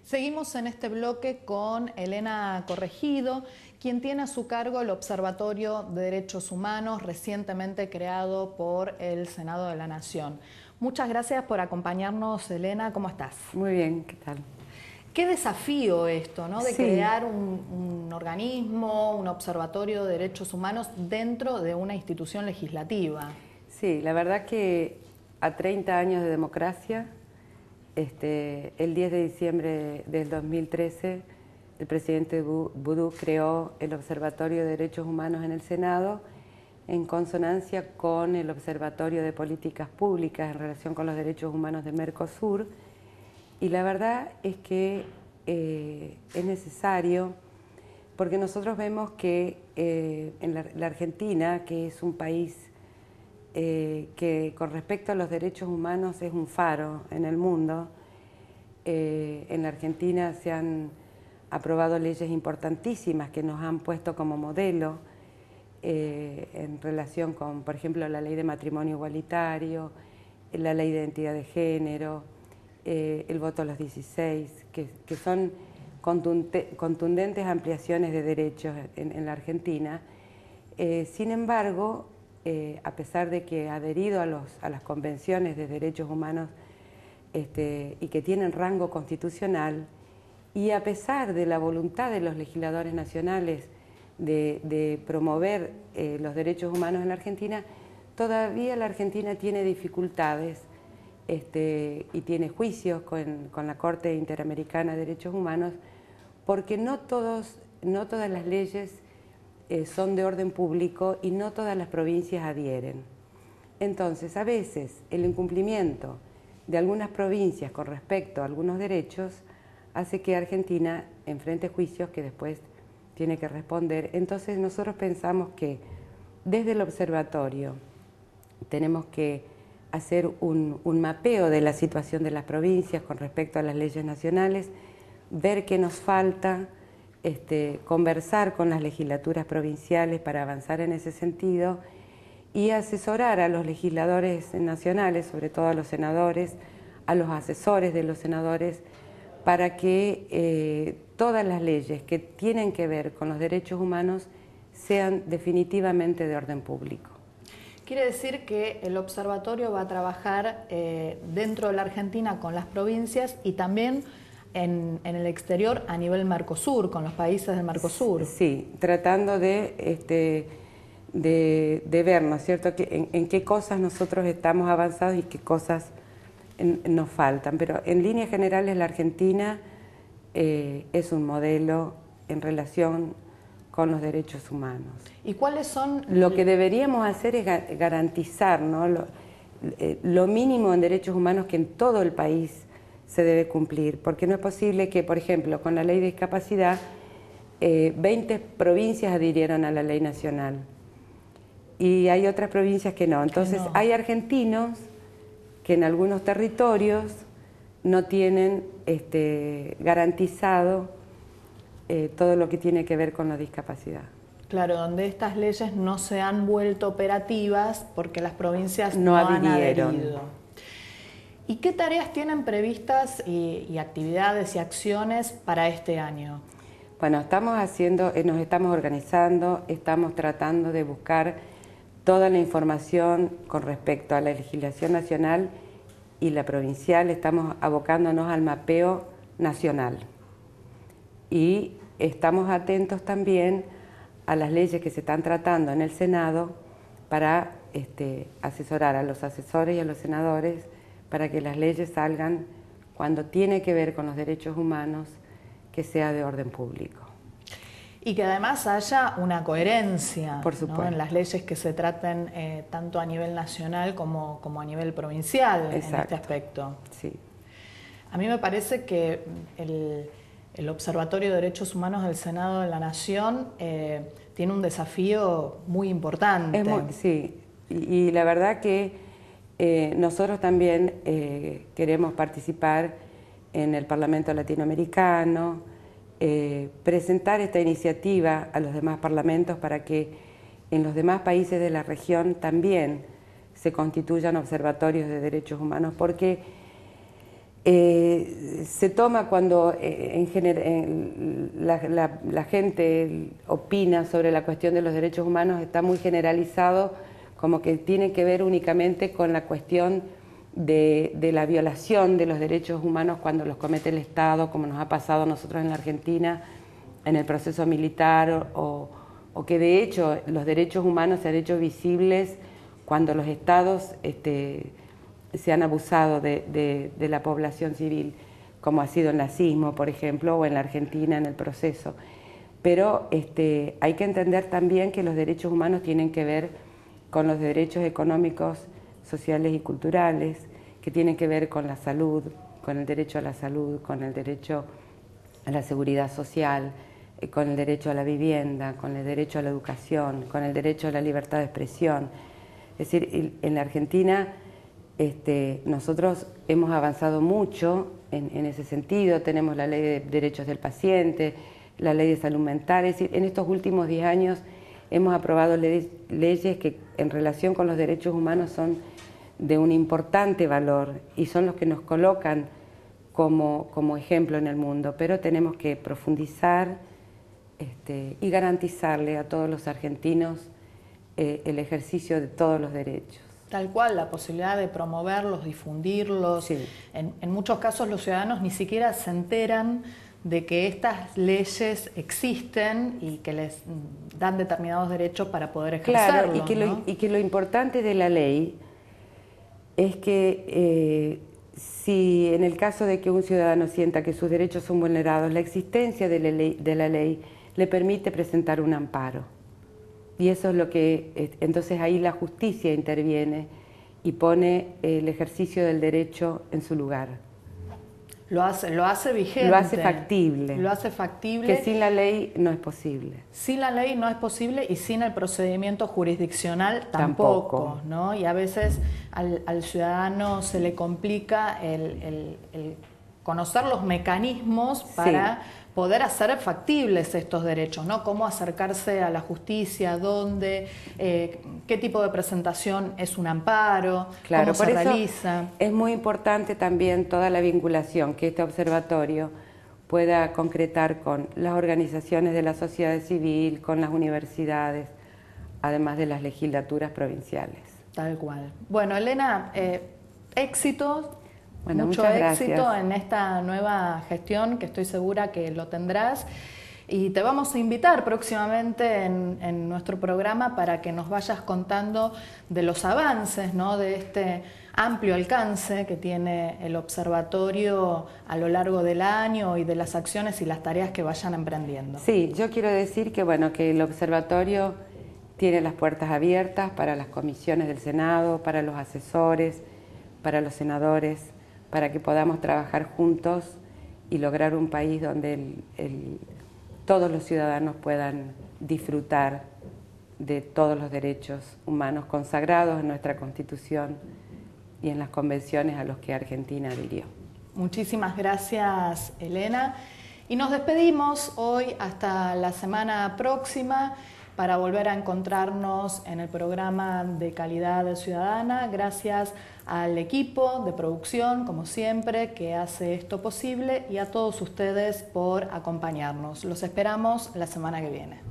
Seguimos en este bloque con Elena Corregido, quien tiene a su cargo el Observatorio de Derechos Humanos, recientemente creado por el Senado de la Nación. Muchas gracias por acompañarnos, Elena. ¿Cómo estás? Muy bien, ¿qué tal? Qué desafío esto, ¿no? De crear un organismo, un observatorio de derechos humanos dentro de una institución legislativa. Sí, la verdad que a 30 años de democracia, el 10 de diciembre del 2013, el presidente Vudú creó el Observatorio de Derechos Humanos en el Senado en consonancia con el Observatorio de Políticas Públicas en relación con los derechos humanos de Mercosur. Y la verdad es que es necesario, porque nosotros vemos que en la Argentina, que es un país que con respecto a los derechos humanos es un faro en el mundo, en la Argentina se han aprobado leyes importantísimas que nos han puesto como modelo en relación con, por ejemplo, la ley de matrimonio igualitario, la ley de identidad de género, el voto a los 16, que son contundentes ampliaciones de derechos en la Argentina. Sin embargo, a pesar de que ha adherido a las convenciones de derechos humanos y que tienen rango constitucional, y a pesar de la voluntad de los legisladores nacionales de promover los derechos humanos en la Argentina, todavía la Argentina tiene dificultades y tiene juicios con la Corte Interamericana de Derechos Humanos, porque no todas las leyes son de orden público y no todas las provincias adhieren. Entonces, a veces el incumplimiento de algunas provincias con respecto a algunos derechos hace que Argentina enfrente juicios que después tiene que responder. Entonces nosotros pensamos que desde el observatorio tenemos que hacer un mapeo de la situación de las provincias con respecto a las leyes nacionales, ver qué nos falta, conversar con las legislaturas provinciales para avanzar en ese sentido y asesorar a los legisladores nacionales, sobre todo a los senadores, a los asesores de los senadores, para que todas las leyes que tienen que ver con los derechos humanos sean definitivamente de orden público. Quiere decir que el observatorio va a trabajar dentro de la Argentina con las provincias y también en el exterior a nivel Mercosur, con los países del Mercosur. Sí, tratando de ver, ¿no es cierto?, en qué cosas nosotros estamos avanzados y qué cosas nos faltan. Pero en líneas generales la Argentina es un modelo en relación con los derechos humanos. ¿Y cuáles son? Lo que deberíamos hacer es garantizar, ¿no?, lo mínimo en derechos humanos que en todo el país se debe cumplir, porque no es posible que, por ejemplo, con la ley de discapacidad, 20 provincias adhirieron a la ley nacional y hay otras provincias que no. Entonces hay argentinos que en algunos territorios no tienen garantizado todo lo que tiene que ver con la discapacidad. Claro, donde estas leyes no se han vuelto operativas porque las provincias no han adherido. ¿Y qué tareas tienen previstas y actividades y acciones para este año? Bueno, nos estamos organizando, estamos tratando de buscar toda la información con respecto a la legislación nacional y la provincial. Estamos abocándonos al mapeo nacional y estamos atentos también a las leyes que se están tratando en el Senado para asesorar a los asesores y a los senadores para que las leyes salgan cuando tiene que ver con los derechos humanos, que sea de orden público. Y que además haya una coherencia, por supuesto, ¿no?, en las leyes que se traten tanto a nivel nacional como a nivel provincial. Exacto. En este aspecto. Sí. A mí me parece que el Observatorio de Derechos Humanos del Senado de la Nación tiene un desafío muy importante. Sí, y la verdad que nosotros también queremos participar en el Parlamento Latinoamericano, presentar esta iniciativa a los demás parlamentos para que en los demás países de la región también se constituyan observatorios de derechos humanos, porque Se toma cuando la gente opina sobre la cuestión de los derechos humanos, está muy generalizado, como que tiene que ver únicamente con la cuestión de la violación de los derechos humanos cuando los comete el Estado, como nos ha pasado a nosotros en la Argentina en el proceso militar, o que de hecho los derechos humanos se han hecho visibles cuando los Estados se han abusado de la población civil, como ha sido el nazismo, por ejemplo, o en la Argentina en el proceso. Pero hay que entender también que los derechos humanos tienen que ver con los derechos económicos, sociales y culturales, que tienen que ver con la salud, con el derecho a la salud, con el derecho a la seguridad social, con el derecho a la vivienda, con el derecho a la educación, con el derecho a la libertad de expresión. Es decir, en la Argentina nosotros hemos avanzado mucho en ese sentido. Tenemos la ley de derechos del paciente, la ley de salud mental. Es decir, en estos últimos 10 años hemos aprobado leyes que en relación con los derechos humanos son de un importante valor y son los que nos colocan como ejemplo en el mundo, pero tenemos que profundizar y garantizarle a todos los argentinos el ejercicio de todos los derechos. Tal cual, la posibilidad de promoverlos, difundirlos. Sí. En muchos casos los ciudadanos ni siquiera se enteran de que estas leyes existen y que les dan determinados derechos para poder ejercerlos. Claro, y que lo importante de la ley es que si en el caso de que un ciudadano sienta que sus derechos son vulnerados, la existencia de la ley le permite presentar un amparo. Y eso es lo que, entonces ahí la justicia interviene y pone el ejercicio del derecho en su lugar. Lo hace vigente. Lo hace factible. Lo hace factible. Que sin la ley no es posible. Sin la ley no es posible y sin el procedimiento jurisdiccional tampoco. ¿No? Y a veces al ciudadano se le complica el conocer los mecanismos para poder hacer factibles estos derechos, ¿no? Cómo acercarse a la justicia, dónde, qué tipo de presentación es un amparo, claro, cómo se realiza. Es muy importante también toda la vinculación que este observatorio pueda concretar con las organizaciones de la sociedad civil, con las universidades, además de las legislaturas provinciales. Tal cual. Bueno, Elena, éxito. Bueno, mucho muchas éxito gracias. en esta nueva gestión, que estoy segura que lo tendrás. Y te vamos a invitar próximamente en nuestro programa para que nos vayas contando de los avances, ¿no? De este amplio alcance que tiene el observatorio a lo largo del año y de las acciones y las tareas que vayan emprendiendo. Sí, yo quiero decir que, bueno, que el observatorio tiene las puertas abiertas para las comisiones del Senado, para los asesores, para los senadores, para que podamos trabajar juntos y lograr un país donde todos los ciudadanos puedan disfrutar de todos los derechos humanos consagrados en nuestra Constitución y en las convenciones a los que Argentina adhirió. Muchísimas gracias, Elena. Y nos despedimos hoy hasta la semana próxima para volver a encontrarnos en el programa de Calidad Ciudadana. Gracias al equipo de producción, como siempre, que hace esto posible, y a todos ustedes por acompañarnos. Los esperamos la semana que viene.